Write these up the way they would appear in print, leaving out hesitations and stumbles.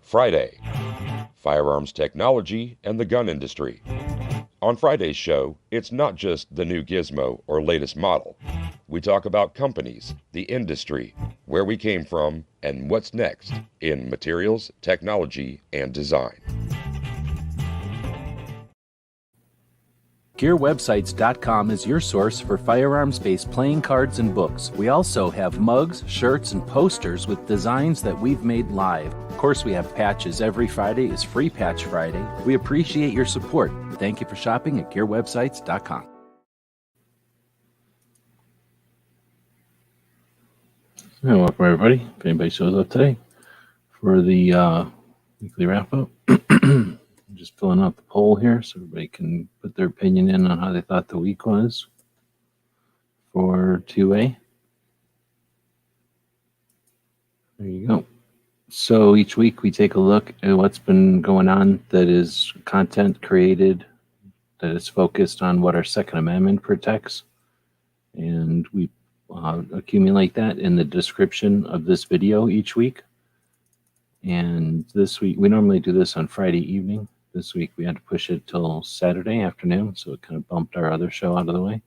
Friday, firearms technology and the gun industry. On Friday's show, it's not just the new gizmo or latest model. We talk about companies, the industry, where we came from, and what's next in materials, technology, and design. GearWebsites.com is your source for firearms-based playing cards and books. We also have mugs, shirts, and posters with designs that we've made live. Of course, we have patches. Every Friday is Free Patch Friday. We appreciate your support. Thank you for shopping at GearWebsites.com. Hey, welcome everybody. If anybody shows up today for the weekly wrap-up. Just filling out the poll here so everybody can put their opinion in on how they thought the week was for 2A. There you go. So each week we take a look at what's been going on that is content created that is focused on what our Second Amendment protects. And we accumulate that in the description of this video each week. And this week, we normally do this on Friday evening. This week we had to push it till Saturday afternoon, so it kind of bumped our other show out of the way.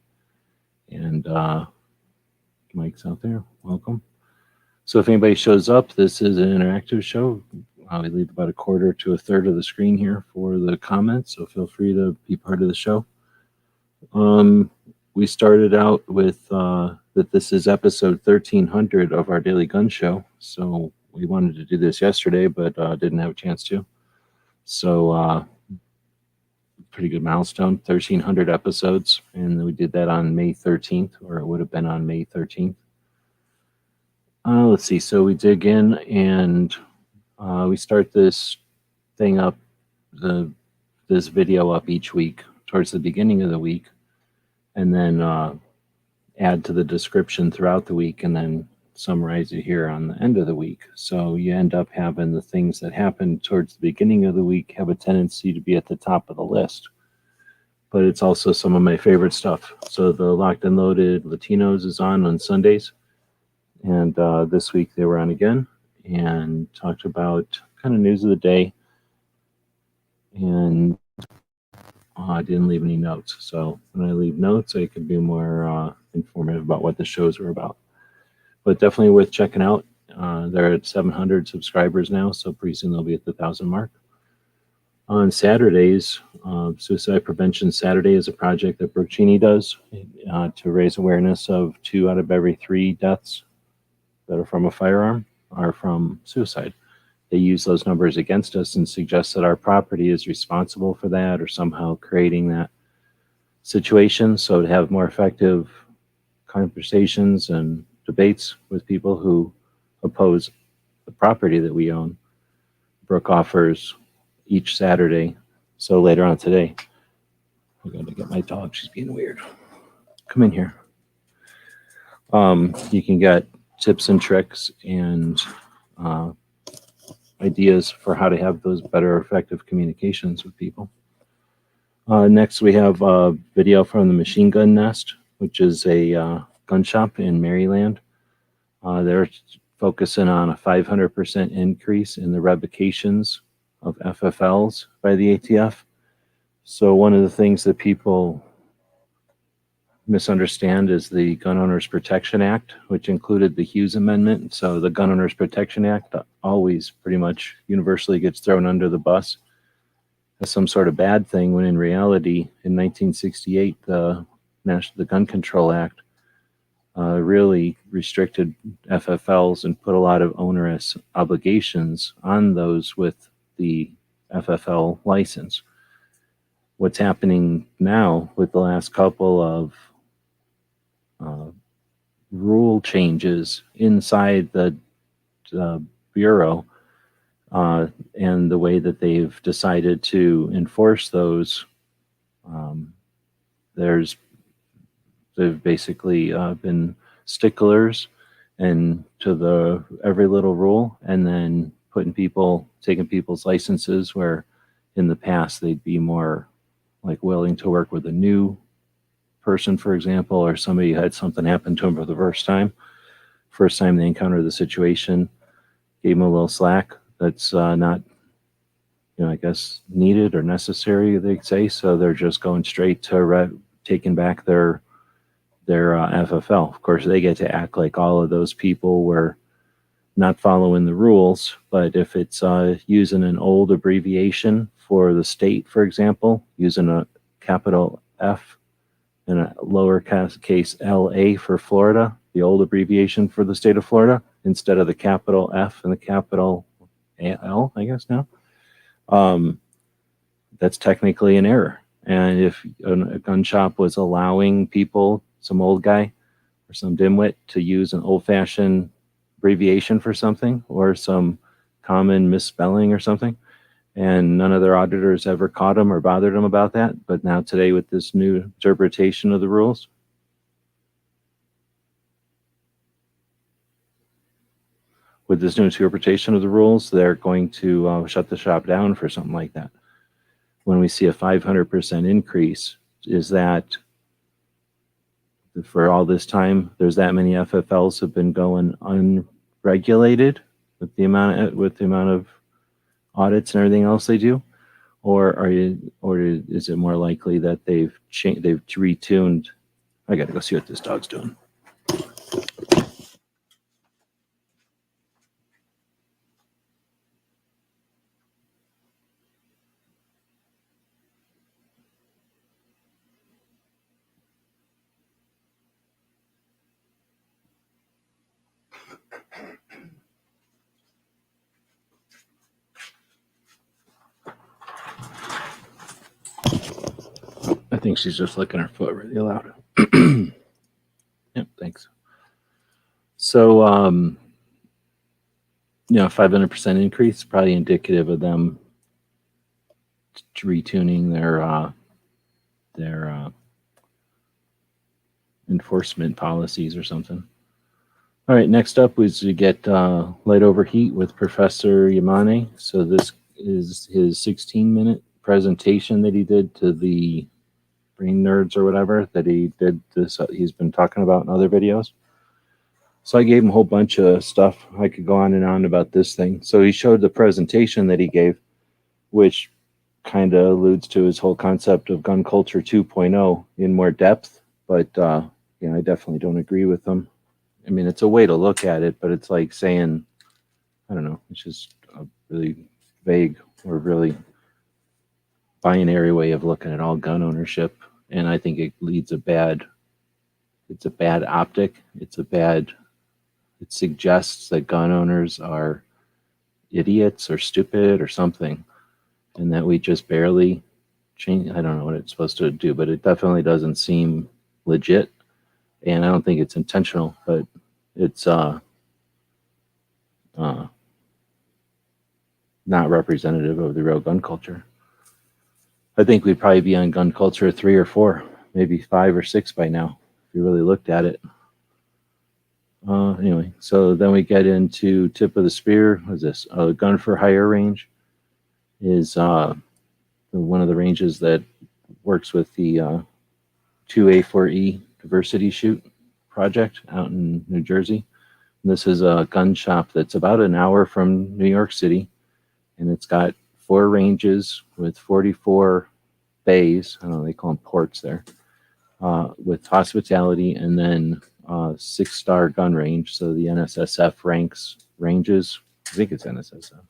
And Mike's out there. Welcome. So if anybody shows up, this is an interactive show. We leave about a quarter to a third of the screen here for the comments, so feel free to be part of the show. We started out with that this is episode 1300 of our Daily Gun Show. So we wanted to do this yesterday, but didn't have a chance to. So pretty good milestone, 1,300 episodes. And we did that on May 13th, or it would have been on May 13th. Let's see. So we dig in and we start this thing up, this video up each week towards the beginning of the week, and then add to the description throughout the week, and then summarize it here on the end of the week. So you end up having the things that happen towards the beginning of the week have a tendency to be at the top of the list. But it's also some of my favorite stuff. So the Locked and Loaded Latinos is on Sundays. And this week they were on again and talked about kind of news of the day. And I didn't leave any notes. So when I leave notes, I can be more informative about what the shows were about. But definitely worth checking out. They're at 700 subscribers now, so pretty soon they'll be at the 1,000 mark. On Saturdays, Suicide Prevention Saturday is a project that Brooke Cheney does to raise awareness of 2 out of every 3 deaths that are from a firearm are from suicide. They use those numbers against us and suggest that our property is responsible for that or somehow creating that situation. So to have more effective conversations and debates with people who oppose the property that we own, Brooke offers each Saturday. So later on today, I'm going to get my dog. She's being weird. Come in here. You can get tips and tricks and ideas for how to have those better effective communications with people. Next, we have a video from the Machine Gun Nest, which is a gun shop in Maryland. They're focusing on a 500% increase in the revocations of FFLs by the ATF. So one of the things that people misunderstand is the Gun Owners Protection Act, which included the Hughes Amendment. So the Gun Owners Protection Act always pretty much universally gets thrown under the bus as some sort of bad thing, when in reality, in 1968, the Gun Control Act really restricted FFLs and put a lot of onerous obligations on those with the FFL license. What's happening now with the last couple of rule changes inside the Bureau and the way that they've decided to enforce those, they've basically been sticklers and to every little rule, and then taking people's licenses where in the past they'd be more like willing to work with a new person, for example, or somebody who had something happen to them for the first time they encountered the situation, gave them a little slack. That's not, I guess, needed or necessary, they say. So they're just going straight to taking back their FFL. Of course, they get to act like all of those people were not following the rules. But if it's using an old abbreviation for the state, for example, using a capital F and a lowercase LA for Florida, the old abbreviation for the state of Florida, instead of the capital F and the capital L, I guess now, that's technically an error. And if a gun shop was allowing people, some old guy or some dimwit, to use an old-fashioned abbreviation for something or some common misspelling or something, and none of their auditors ever caught them or bothered them about that, but now today with this new interpretation of the rules, they're going to shut the shop down for something like that. When we see a 500% increase, is that for all this time, there's that many FFLs have been going unregulated with the amount of audits and everything else they do, or is it more likely that they've retuned? I got to go see what this dog's doing. I think she's just licking her foot really loud. Yep, thanks. So, 500% increase, probably indicative of them retuning their enforcement policies or something. All right, next up was we get light overheat with Professor Yamane. So this is his 16-minute presentation that he did to the brain nerds or whatever that he did this. He's been talking about in other videos. So I gave him a whole bunch of stuff. I could go on and on about this thing. So he showed the presentation that he gave, which kind of alludes to his whole concept of gun culture 2.0 in more depth. But I definitely don't agree with him. I mean, it's a way to look at it, but it's like saying, I don't know, it's just a really vague or really binary way of looking at all gun ownership. And I think it leads it's a bad optic. It suggests that gun owners are idiots or stupid or something, and that we just barely change. I don't know what it's supposed to do, but it definitely doesn't seem legit. And I don't think it's intentional, but it's not representative of the real gun culture. I think we'd probably be on gun culture 3 or 4, maybe 5 or 6 by now, if you really looked at it. Anyway, so then we get into tip of the spear. What is this? Gun for hire range is one of the ranges that works with the 2A4E diversity shoot project out in New Jersey. And this is a gun shop that's about an hour from New York City, and it's got 4 ranges with 44 bays. I don't know, they call them ports there, with hospitality, and then 6-star gun range. So the NSSF ranges, I think it's NSSF,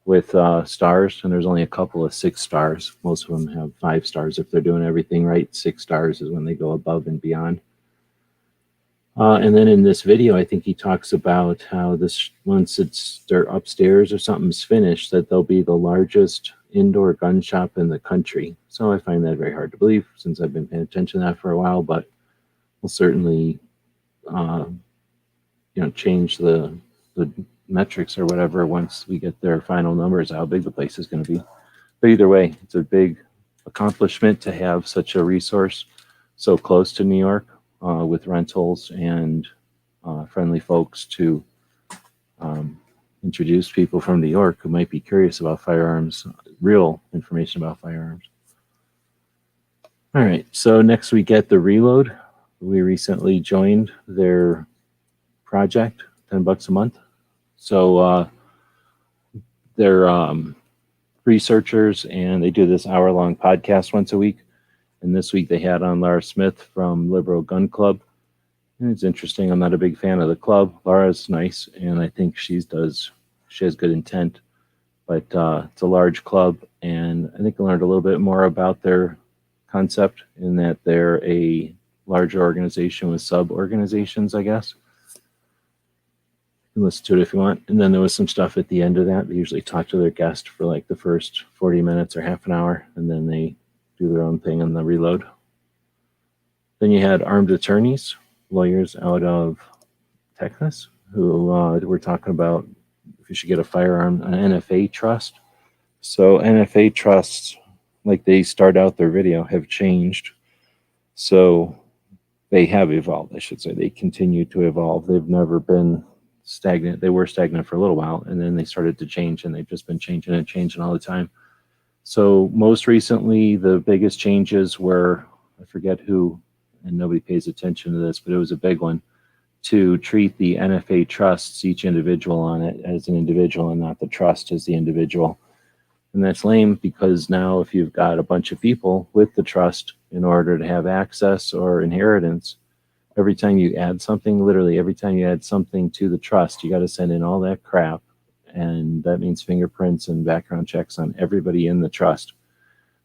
with stars, and there's only a couple of 6 stars. Most of them have 5 stars if they're doing everything right. 6 stars is when they go above and beyond. And then in this video, I think he talks about how this, once they're upstairs or something's finished, that they'll be the largest indoor gun shop in the country. So I find that very hard to believe, since I've been paying attention to that for a while, but we'll certainly change the metrics or whatever once we get their final numbers, how big the place is going to be. But either way, it's a big accomplishment to have such a resource so close to New York, with rentals and friendly folks to introduce people from New York who might be curious about firearms, real information about firearms. All right, so next we get the Reload. We recently joined their project, $10 a month. So they're researchers, and they do this hour-long podcast once a week. And this week they had on Lara Smith from Liberal Gun Club. And it's interesting. I'm not a big fan of the club. Lara's nice, and I think she has good intent. But it's a large club, and I think I learned a little bit more about their concept in that they're a larger organization with sub-organizations, I guess. You can listen to it if you want. And then there was some stuff at the end of that. They usually talk to their guest for like the first 40 minutes or half an hour, and then they do their own thing on the Reload. Then you had armed attorneys, lawyers out of Texas, who were talking about if you should get a firearm, an NFA Trust. So NFA Trusts, like they start out their video, have changed. So they have evolved, I should say. They continue to evolve. They've never been stagnant. They were stagnant for a little while, and then they started to change, and they've just been changing all the time. So most recently, the biggest changes were, I forget who, and nobody pays attention to this, but it was a big one, to treat the NFA trusts, each individual on it, as an individual and not the trust as the individual. And that's lame, because now if you've got a bunch of people with the trust, in order to have access or inheritance, every time you add something, literally every time you add something to the trust, you got to send in all that crap. And that means fingerprints and background checks on everybody in the trust.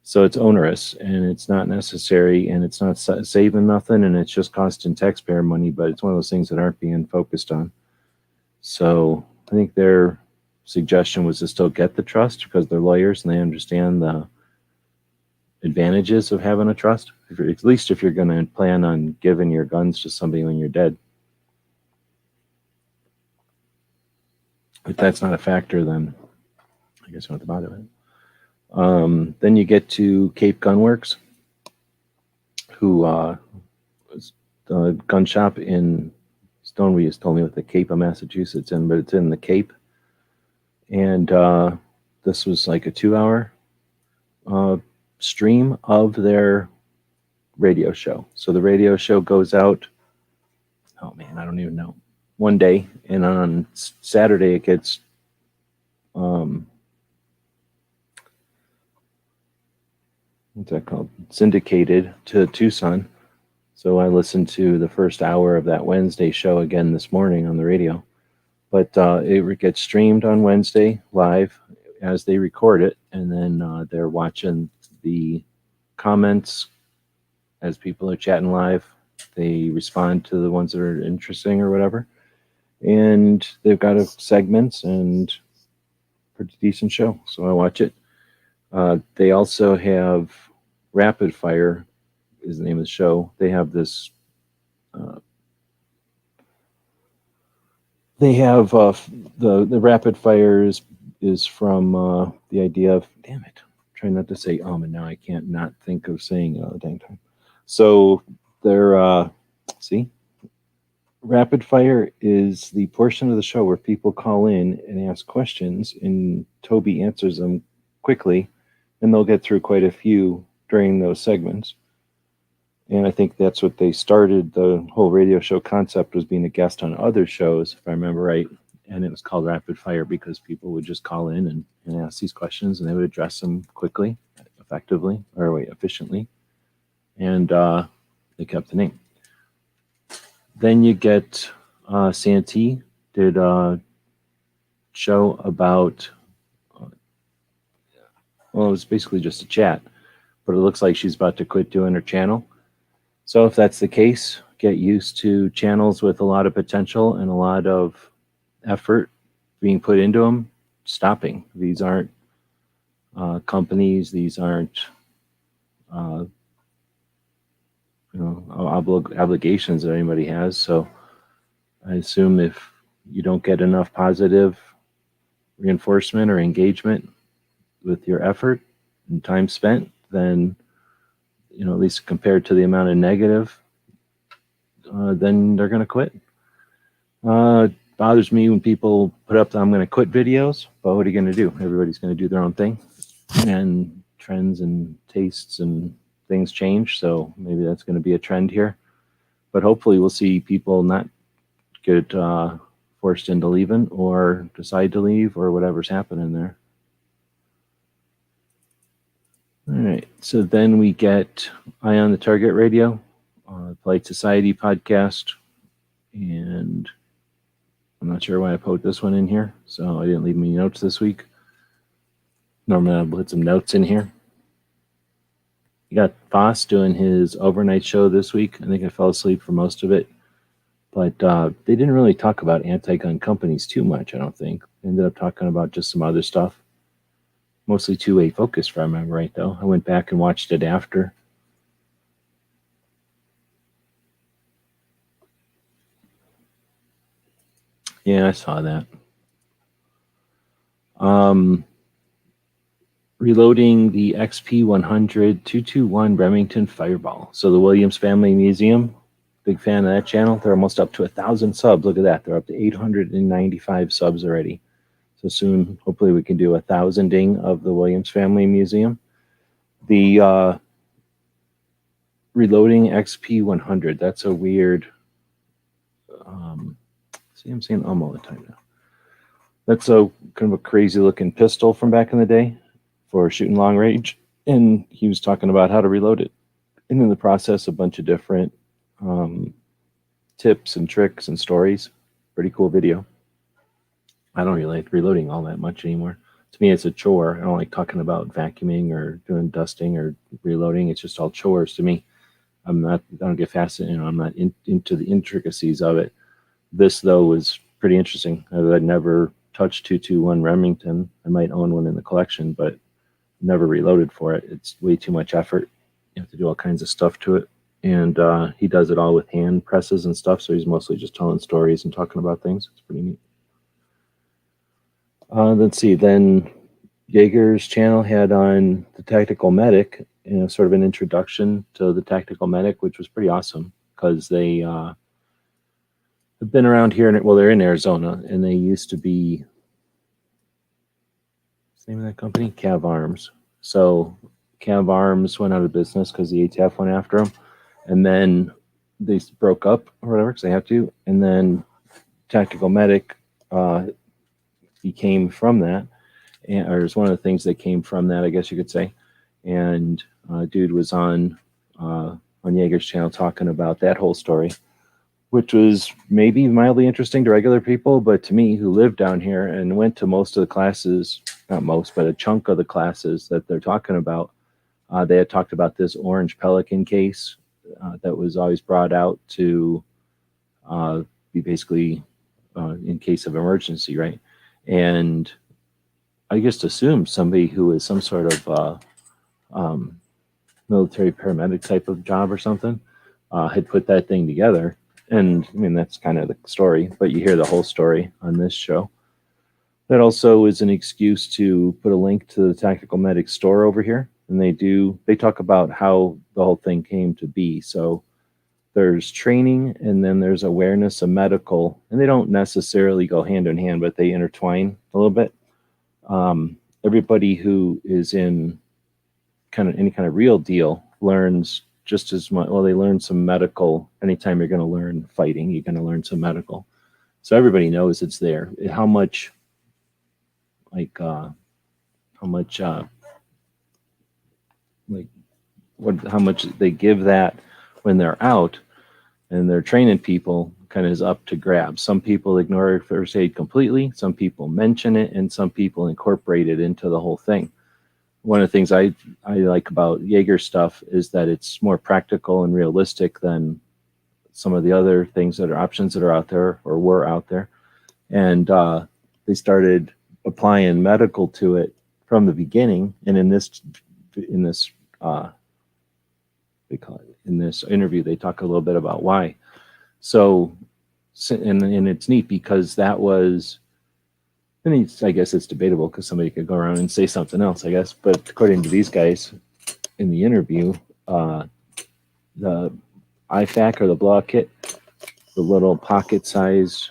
So it's onerous, and it's not necessary, and it's not saving nothing, and it's just costing taxpayer money, but it's one of those things that aren't being focused on. So I think their suggestion was to still get the trust because they're lawyers and they understand the advantages of having a trust, at least if you're going to plan on giving your guns to somebody when you're dead. If that's not a factor, then I guess you don't have to bother with it. Then you get to Cape GunWorks, who is a gun shop in Stoneway. Just told me what the Cape of Massachusetts in, but it's in the Cape. And this was like a 2-hour stream of their radio show. So the radio show goes out, oh man, I don't even know, one day, and on Saturday it gets what's that called? Syndicated to Tucson. So I listened to the first hour of that Wednesday show again this morning on the radio. But it gets streamed on Wednesday live as they record it, and then they're watching the comments as people are chatting live. They respond to the ones that are interesting or whatever. And they've got segments and pretty decent show, so I watch it. They also have RapidFire is the name of the show. They have this they have the RapidFire is from the idea of, damn it, I'm trying not to say and now I can't not think of saying all the dang time. So they're see, RapidFire is the portion of the show where people call in and ask questions, and Toby answers them quickly, and they'll get through quite a few during those segments. And I think that's what they started. The whole radio show concept was being a guest on other shows, if I remember right. And it was called RapidFire because people would just call in and ask these questions, and they would address them quickly, effectively, or efficiently. And they kept the name. Then you get Santee did a show about, well, it was basically just a chat, but it looks like she's about to quit doing her channel. So if that's the case, get used to channels with a lot of potential and a lot of effort being put into them stopping. These aren't companies. These aren't obligations that anybody has. So I assume if you don't get enough positive reinforcement or engagement with your effort and time spent, then at least compared to the amount of negative, then they're going to quit. bothers me when people put up I'm going to quit videos, but what are you going to do? Everybody's going to do their own thing, and trends and tastes and things change. So maybe that's going to be a trend here, but hopefully we'll see people not get forced into leaving or decide to leave or whatever's happening there. All right, so then we get Eye on the Target Radio, Polite Society podcast, and I'm not sure why I put this one in here, so I didn't leave any notes this week. Normally I'll put some notes in here. You got Foss doing his overnight show this week. I think I fell asleep for most of it, but they didn't really talk about anti-gun companies too much, I don't think. They ended up talking about just some other stuff. Mostly two-way focus, if I remember right, though. I went back and watched it after. Yeah, I saw that. Reloading the XP100 221 Remington Fireball. So the Williams Family Museum, big fan of that channel. They're almost up to 1,000 subs. Look at that. They're up to 895 subs already. So soon, hopefully, we can do 1,000-ing of the Williams Family Museum. The Reloading XP100. That's a weird. See, I'm saying all the time now. That's a kind of a crazy-looking pistol from back in the day for shooting long range, and he was talking about how to reload it. And in the process, a bunch of different tips and tricks and stories. Pretty cool video. I don't really like reloading all that much anymore. To me, it's a chore. I don't like talking about vacuuming or doing dusting or reloading. It's just all chores to me. I don't get fascinated. I'm not into the intricacies of it. This, though, was pretty interesting. I'd never touched 221 Remington. I might own one in the collection, but never reloaded for it. It's way too much effort. You have to do all kinds of stuff to it. And he does it all with hand presses and stuff. So he's mostly just telling stories and talking about things. It's pretty neat. Let's see. Then Jaeger's channel had on the Tactical Medic, sort of an introduction to the Tactical Medic, which was pretty awesome because they have been around here. They're in Arizona, and they used to be. What's the name of that company? Cav Arms. So Cav Arms went out of business because the ATF went after them, and then they broke up or whatever because they had to, and then Tactical Medic. Came from that, or it's one of the things that came from that, I guess you could say. And dude was on Jaeger's channel talking about that whole story, which was maybe mildly interesting to regular people, but to me, who lived down here and went to most of the classes, not most, but a chunk of the classes that they're talking about, they had talked about this orange Pelican case that was always brought out to be basically in case of emergency, right? And I just assumed somebody who was some sort of military paramedic type of job or something had put that thing together. And I mean, that's kind of the story, but you hear the whole story on this show. That also is an excuse to put a link to the Tactical Medic store over here. And they talk about how the whole thing came to be. So there's training, and then there's awareness of medical, and they don't necessarily go hand in hand, but they intertwine a little bit. Everybody who is in any kind of real deal learns just as much. Well, they learn some medical. Anytime you're going to learn fighting, you're going to learn some medical. So everybody knows it's there. How much they give that when they're out and they're training people kind of is up to grab. Some people ignore first aid completely. Some people mention it, and some people incorporate it into the whole thing. One of the things I like about Jaeger stuff is that it's more practical and realistic than some of the other things that are options that are out there or were out there. And they started applying medical to it from the beginning. And in this interview, they talk a little bit about why. So, and it's neat because that was, I guess it's debatable because somebody could go around and say something else, I guess. But according to these guys in the interview, the IFAK or the blowout kit, the little pocket-sized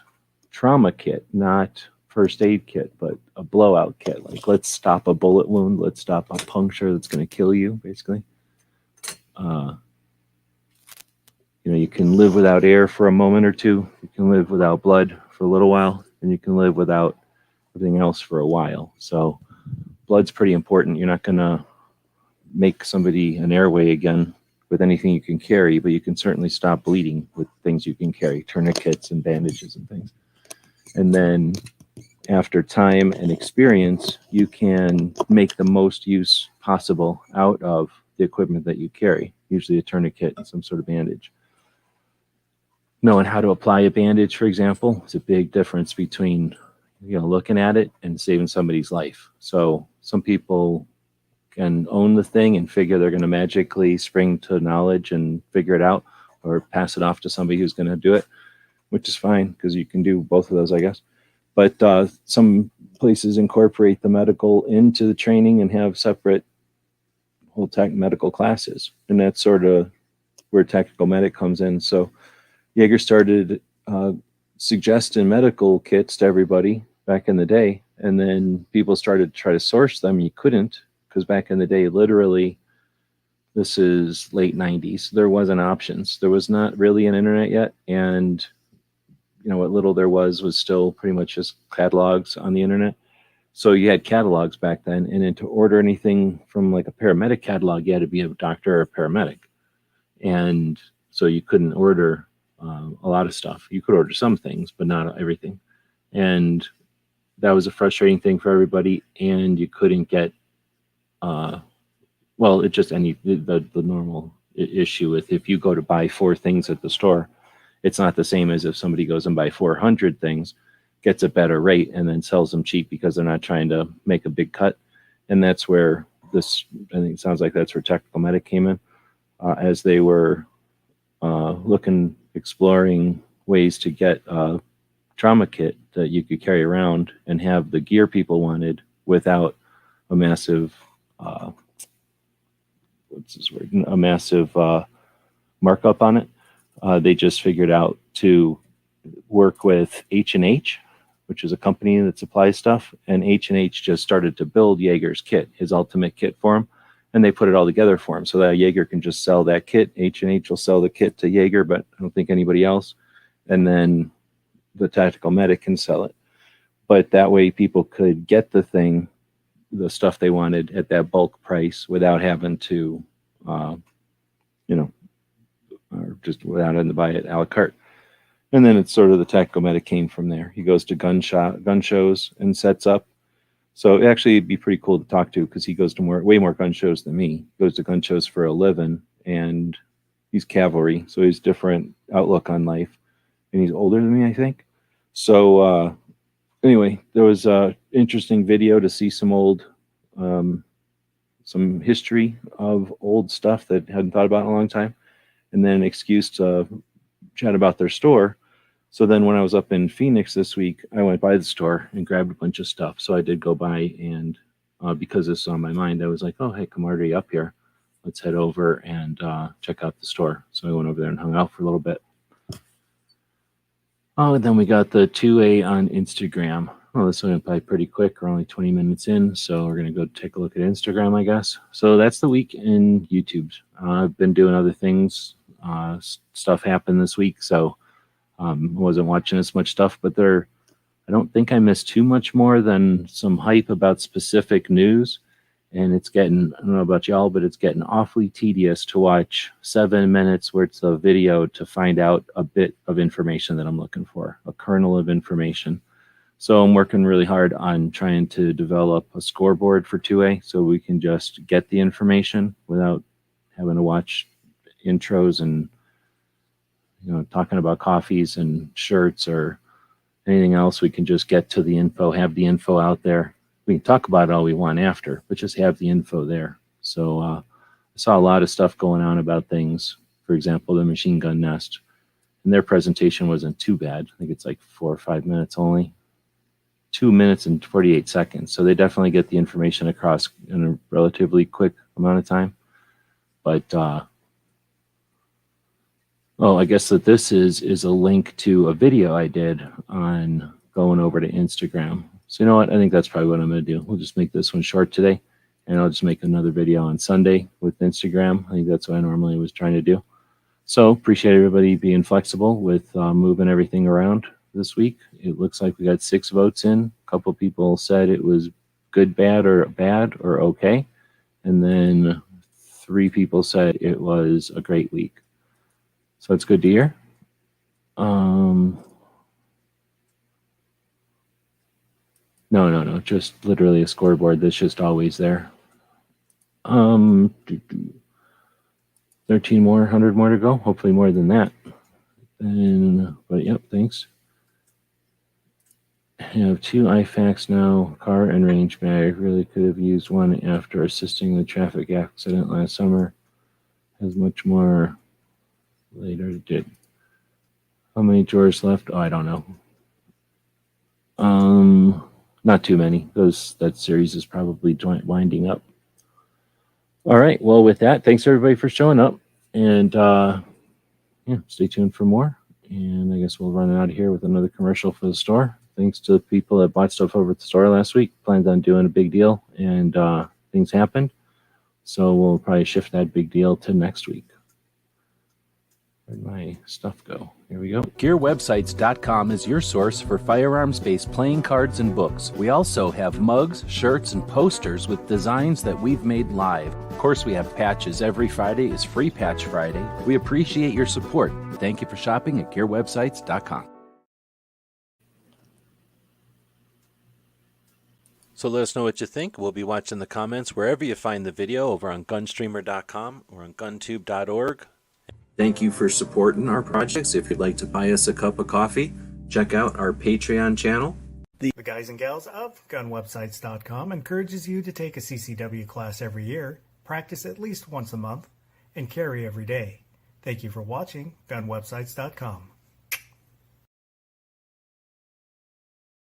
trauma kit, not first aid kit, but a blowout kit. Like, let's stop a bullet wound, let's stop a puncture that's going to kill you, basically. You can live without air for a moment or two. You can live without blood for a little while, and you can live without everything else for a while. So blood's pretty important. You're not going to make somebody an airway again with anything you can carry, but you can certainly stop bleeding with things you can carry, tourniquets and bandages and things. And then after time and experience, you can make the most use possible out of the equipment that you carry, usually a tourniquet and some sort of bandage. Knowing how to apply a bandage, for example, is a big difference between looking at it and saving somebody's life. So some people can own the thing and figure they're going to magically spring to knowledge and figure it out, or pass it off to somebody who's going to do it, which is fine because you can do both of those, I guess. But some places incorporate the medical into the training and have separate whole tech medical classes, and that's sort of where tactical medic comes in. So Jaeger started suggesting medical kits to everybody back in the day, and then people started to try to source them. You couldn't, because back in the day, literally, this is late 90s, there wasn't options. There was not really an internet yet, and what little there was still pretty much just catalogs on the internet. So you had catalogs back then, and then to order anything from like a paramedic catalog, you had to be a doctor or a paramedic. And so you couldn't order a lot of stuff. You could order some things, but not everything. And that was a frustrating thing for everybody. And you couldn't get, the normal issue with, if you go to buy 4 things at the store, it's not the same as if somebody goes and buy 400 things, gets a better rate, and then sells them cheap because they're not trying to make a big cut. And that's where this, I think it sounds like that's where Tactical Medic came in, as they were exploring ways to get a trauma kit that you could carry around and have the gear people wanted without a massive, markup on it. They just figured out to work with H&H, which is a company that supplies stuff, and H&H just started to build Jaeger's kit, his ultimate kit for him, and they put it all together for him so that Jaeger can just sell that kit. H&H will sell the kit to Jaeger, but I don't think anybody else, and then the Tactical Medic can sell it. But that way people could get the stuff they wanted at that bulk price without having to, or just without having to buy it a la carte. And then it's sort of the Tactical Medic came from there. He goes to gun shows and sets up. So actually it'd be pretty cool to talk to, because he goes to way more gun shows than me. He goes to gun shows for a living, and he's cavalry, so he's different outlook on life. And he's older than me, I think. So anyway, there was a interesting video to see some old, some history of old stuff that I hadn't thought about in a long time, and then an excuse to chat about their store. So then when I was up in Phoenix this week, I went by the store and grabbed a bunch of stuff. So I did go by, and because this was on my mind, I was like, oh, hey, come already up here. Let's head over and check out the store. So I went over there and hung out for a little bit. Oh, and then we got the 2A on Instagram. Oh, this went by pretty quick. We're only 20 minutes in, so we're going to go take a look at Instagram, I guess. So that's the week in YouTube. I've been doing other things. Stuff happened this week, so I wasn't watching as much stuff, but I don't think I missed too much more than some hype about specific news. And it's getting, I don't know about y'all, but it's getting awfully tedious to watch 7 minutes worth of video to find out a bit of information that I'm looking for, a kernel of information. So I'm working really hard on trying to develop a scoreboard for 2A so we can just get the information without having to watch intros and talking about coffees and shirts or anything else. We can just get to the info, have the info out there. We can talk about it all we want after, but just have the info there. So I saw a lot of stuff going on about things. For example, the Machine Gun Nest, and their presentation wasn't too bad. I think it's like 4 or 5 minutes only, 2 minutes and 48 seconds. So they definitely get the information across in a relatively quick amount of time. But Oh, I guess that this is a link to a video I did on going over to Instagram. So you know what? I think that's probably what I'm going to do. We'll just make this one short today, and I'll just make another video on Sunday with Instagram. I think that's what I normally was trying to do. So appreciate everybody being flexible with moving everything around this week. It looks like we got 6 votes in. A couple people said it was good, bad, or okay. And then 3 people said it was a great week. So it's good to hear. No, just literally a scoreboard that's just always there. 13 more, 100 more to go. Hopefully more than that. But yep, thanks. I have 2 IFACs now, car and range bag. Really could have used one after assisting the traffic accident last summer. Has much more later did. How many drawers left? Oh, I don't know. Not too many. That series is probably winding up. All right. Well, with that, thanks everybody for showing up, and yeah, stay tuned for more. And I guess we'll run out of here with another commercial for the store. Thanks to the people that bought stuff over at the store last week. Planned on doing a big deal, and things happened. So we'll probably shift that big deal to next week. Where'd my stuff go? Here we go. GearWebsites.com is your source for firearms-based playing cards and books. We also have mugs, shirts, and posters with designs that we've made live. Of course, we have patches. Every Friday is Free Patch Friday. We appreciate your support. Thank you for shopping at GearWebsites.com. So let us know what you think. We'll be watching the comments wherever you find the video, over on gunstreamer.com or on guntube.org. Thank you for supporting our projects. If you'd like to buy us a cup of coffee, check out our Patreon channel. The guys and gals of GunWebsites.com encourages you to take a CCW class every year, practice at least once a month, and carry every day. Thank you for watching GunWebsites.com.